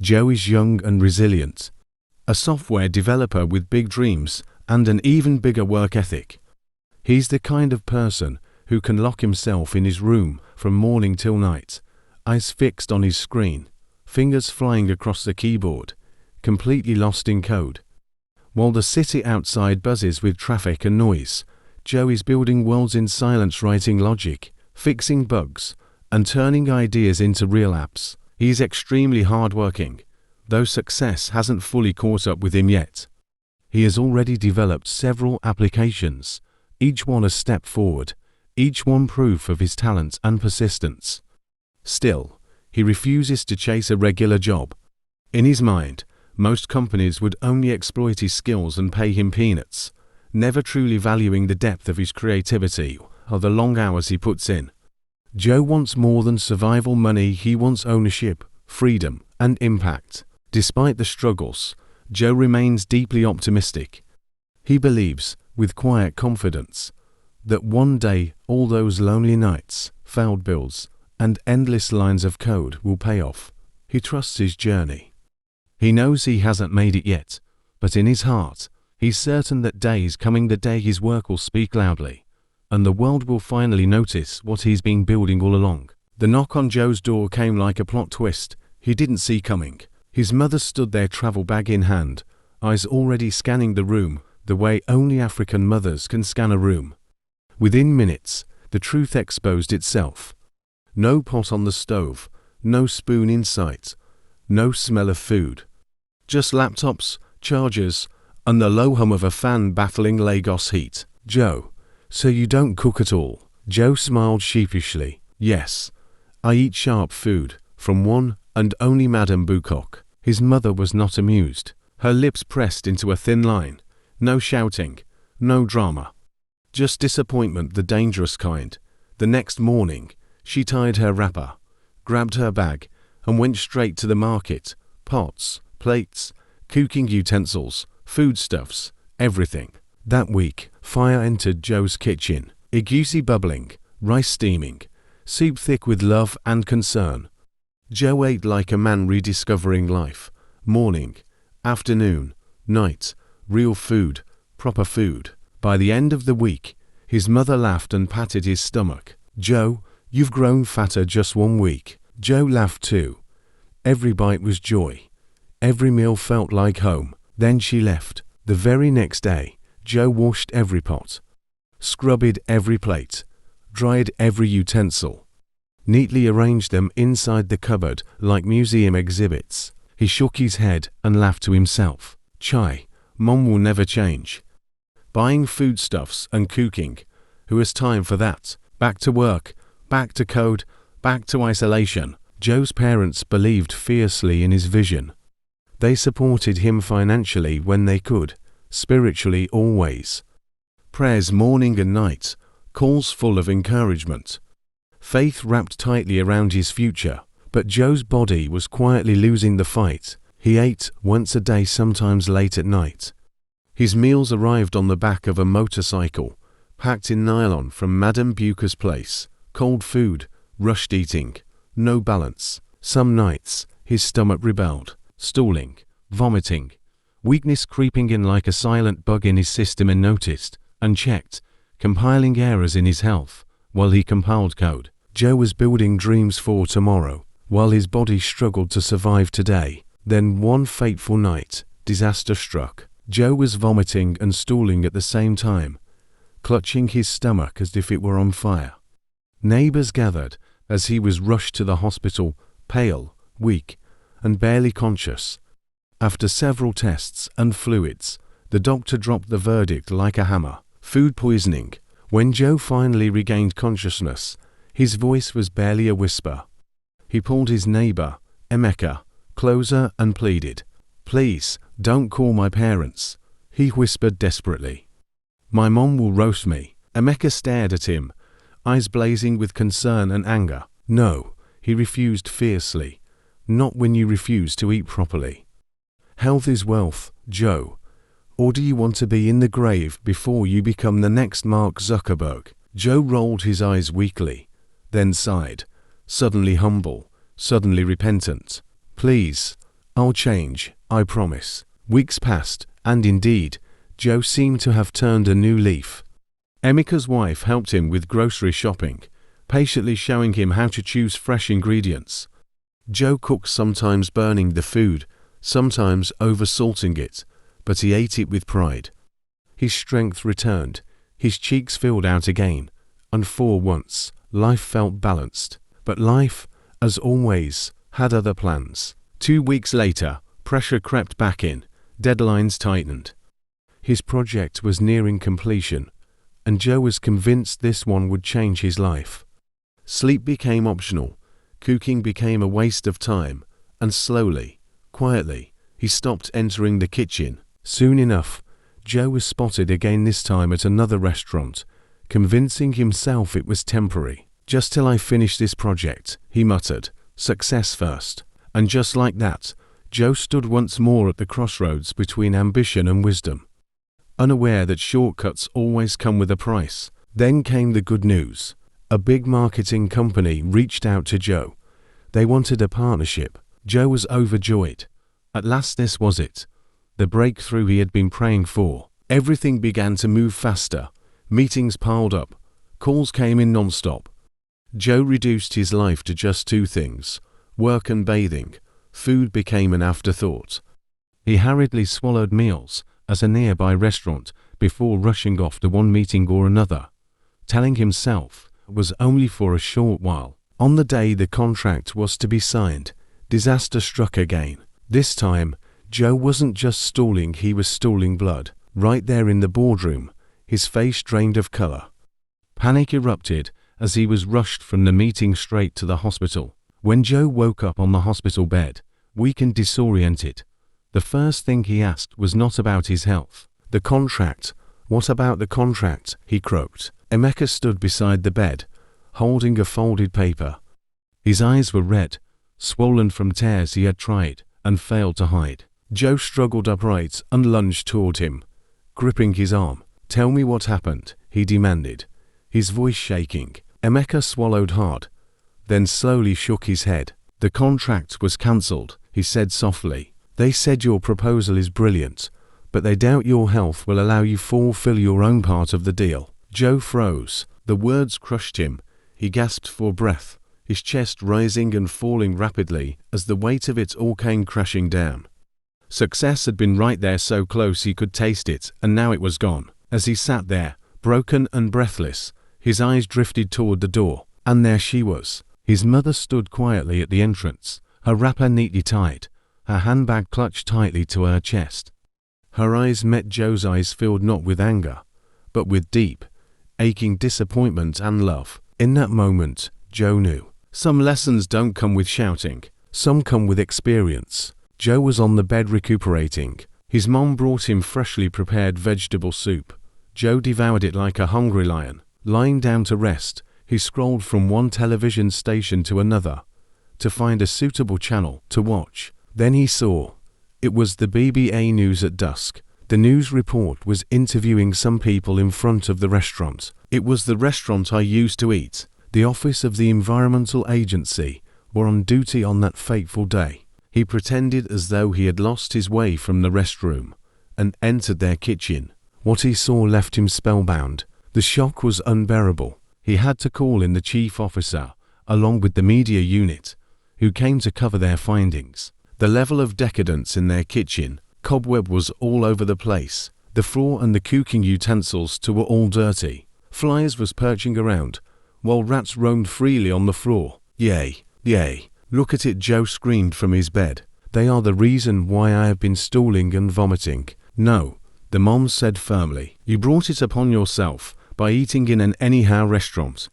Joe is young and resilient, a software developer with big dreams and an even bigger work ethic. He's the kind of person who can lock himself in his room from morning till night, eyes fixed on his screen, fingers flying across the keyboard, completely lost in code. While the city outside buzzes with traffic and noise, Joe is building worlds in silence, writing logic, fixing bugs, and turning ideas into real apps. He's extremely hardworking, though success hasn't fully caught up with him yet. He has already developed several applications, each one a step forward, each one proof of his talent and persistence. Still, he refuses to chase a regular job. In his mind, most companies would only exploit his skills and pay him peanuts, never truly valuing the depth of his creativity or the long hours he puts in. Joe wants more than survival money. He wants ownership, freedom, and impact. Despite the struggles, Joe remains deeply optimistic. He believes, with quiet confidence, that one day all those lonely nights, failed builds, and endless lines of code will pay off. He trusts his journey. He knows he hasn't made it yet, but in his heart, he's certain that day is coming, the day his work will speak loudly, and the world will finally notice what he's been building all along. The knock on Joe's door came like a plot twist he didn't see coming. His mother stood there, travel bag in hand, eyes already scanning the room the way only African mothers can scan a room. Within minutes, the truth exposed itself. No pot on the stove, no spoon in sight, no smell of food. Just laptops, chargers, and the low hum of a fan battling Lagos heat. Joe, so you don't cook at all? Joe smiled sheepishly. Yes, I eat sharp food, from one and only Madame Bucock. His mother was not amused. Her lips pressed into a thin line. No shouting, no drama. Just disappointment, the dangerous kind. The next morning, she tied her wrapper, grabbed her bag, and went straight to the market. Pots, plates, cooking utensils, foodstuffs, everything. That week, fire entered Joe's kitchen. Egusi bubbling, rice steaming, soup thick with love and concern. Joe ate like a man rediscovering life. Morning, afternoon, night, real food, proper food. By the end of the week, his mother laughed and patted his stomach. Joe, you've grown fatter just 1 week. Joe laughed too. Every bite was joy. Every meal felt like home. Then she left. The very next day, Joe washed every pot, scrubbed every plate, dried every utensil, neatly arranged them inside the cupboard like museum exhibits. He shook his head and laughed to himself. Chai, Mom will never change. Buying foodstuffs and cooking. Who has time for that? Back to work, back to code, back to isolation. Joe's parents believed fiercely in his vision. They supported him financially when they could, spiritually always. Prayers morning and night, calls full of encouragement. Faith wrapped tightly around his future, but Joe's body was quietly losing the fight. He ate once a day, sometimes late at night. His meals arrived on the back of a motorcycle, packed in nylon from Madame Buca's place. Cold food, rushed eating, no balance. Some nights, his stomach rebelled, stooling, vomiting, weakness creeping in like a silent bug in his system, and noticed, unchecked, compiling errors in his health while he compiled code. Joe was building dreams for tomorrow, while his body struggled to survive today. Then one fateful night, disaster struck. Joe was vomiting and stooling at the same time, clutching his stomach as if it were on fire. Neighbors gathered as he was rushed to the hospital, pale, weak, and barely conscious. After several tests and fluids, the doctor dropped the verdict like a hammer: food poisoning. When Joe finally regained consciousness, his voice was barely a whisper. He pulled his neighbor, Emeka, closer and pleaded, "Please, don't call my parents," he whispered desperately. "My mom will roast me." Emeka stared at him, eyes blazing with concern and anger. "No," he refused fiercely. "Not when you refuse to eat properly. Health is wealth, Joe. Or do you want to be in the grave before you become the next Mark Zuckerberg?" Joe rolled his eyes weakly, then sighed, suddenly humble, suddenly repentant. "Please, "I'll change, I promise." Weeks passed, and indeed, Joe seemed to have turned a new leaf. Emeka's wife helped him with grocery shopping, patiently showing him how to choose fresh ingredients. Joe cooked, sometimes burning the food, sometimes oversalting it, but he ate it with pride. His strength returned, his cheeks filled out again, and for once, life felt balanced. But life, as always, had other plans. 2 weeks later, pressure crept back in, deadlines tightened. His project was nearing completion, and Joe was convinced this one would change his life. Sleep became optional, cooking became a waste of time, and slowly, quietly, he stopped entering the kitchen. Soon enough, Joe was spotted again, this time at another restaurant, convincing himself it was temporary. "Just till I finish this project," he muttered, "success first." And just like that, Joe stood once more at the crossroads between ambition and wisdom. Unaware that shortcuts always come with a price. Then came the good news. A big marketing company reached out to Joe. They wanted a partnership. Joe was overjoyed. At last this was it. The breakthrough he had been praying for. Everything began to move faster. Meetings piled up. Calls came in non-stop. Joe reduced his life to just 2 things: work and bathing. Food became an afterthought. He hurriedly swallowed meals at a nearby restaurant before rushing off to one meeting or another, telling himself it was only for a short while. On the day the contract was to be signed, disaster struck again. This time, Joe wasn't just stalling, he was stalling blood. Right there in the boardroom, his face drained of color. Panic erupted as he was rushed from the meeting straight to the hospital. When Joe woke up on the hospital bed, weak and disoriented, the first thing he asked was not about his health. "The contract, what about the contract?" he croaked. Emeka stood beside the bed, holding a folded paper. His eyes were red, swollen from tears he had tried and failed to hide. Joe struggled upright and lunged toward him, gripping his arm. "Tell me what happened," he demanded, his voice shaking. Emeka swallowed hard, then slowly shook his head. "The contract was cancelled," he said softly. "They said your proposal is brilliant, but they doubt your health will allow you fulfill your own part of the deal." Joe froze. The words crushed him. He gasped for breath, his chest rising and falling rapidly as the weight of it all came crashing down. Success had been right there, so close he could taste it, and now it was gone. As he sat there, broken and breathless, his eyes drifted toward the door, and there she was. His mother stood quietly at the entrance, her wrapper neatly tied, her handbag clutched tightly to her chest. Her eyes met Joe's eyes, filled not with anger, but with deep, aching disappointment and love. In that moment, Joe knew. Some lessons don't come with shouting, some come with experience. Joe was on the bed recuperating. His mom brought him freshly prepared vegetable soup. Joe devoured it like a hungry lion. Lying down to rest, he scrolled from one television station to another to find a suitable channel to watch. Then he saw. It was the BBA News at dusk. The news report was interviewing some people in front of the restaurant. "It was the restaurant I used to eat. The office of the Environmental Agency were on duty on that fateful day." He pretended as though he had lost his way from the restroom and entered their kitchen. What he saw left him spellbound. The shock was unbearable. He had to call in the chief officer, along with the media unit, who came to cover their findings. The level of decadence in their kitchen, cobweb was all over the place. The floor and the cooking utensils too were all dirty. Flies was perching around, while rats roamed freely on the floor. "Yay, yay, look at it," Joe screamed from his bed. "They are the reason why I have been stooling and vomiting." "No," the mom said firmly. "You brought it upon yourself by eating in an anyhow restaurant.